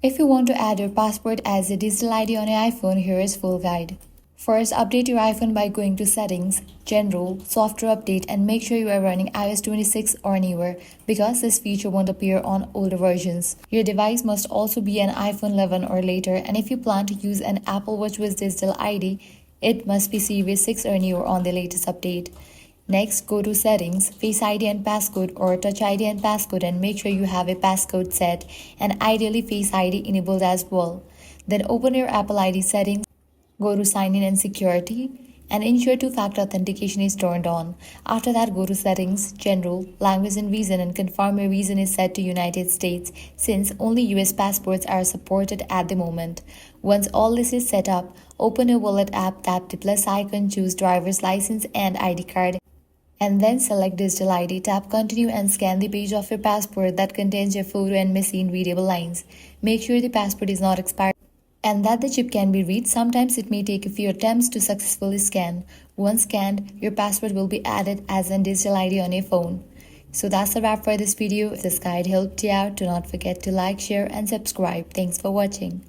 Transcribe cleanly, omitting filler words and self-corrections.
If you want to add your passport as a digital ID on your iPhone, here is full guide. First, update your iPhone by going to Settings, General, Software Update, and make sure you are running iOS 26 or newer because this feature won't appear on older versions. Your device must also be an iPhone 11 or later, and if you plan to use an Apple Watch with digital ID, it must be Series 6 or newer on the latest update. Next, go to Settings, Face ID and Passcode or Touch ID and Passcode and make sure you have a passcode set and ideally Face ID enabled as well. Then open your Apple ID settings, go to Sign In and Security and ensure two-factor authentication is turned on. After that, go to Settings, General, Language and Region and confirm your region is set to United States since only US passports are supported at the moment. Once all this is set up, open your wallet app, tap the plus icon, choose driver's license and ID card and then select Digital ID, tap Continue and scan the page of your passport that contains your photo and machine readable lines. Make sure the passport is not expired and that the chip can be read. Sometimes it may take a few attempts to successfully scan. Once scanned, your passport will be added as a digital ID on your phone. So that's a wrap for this video. If this guide helped you out, do not forget to like, share and subscribe. Thanks for watching.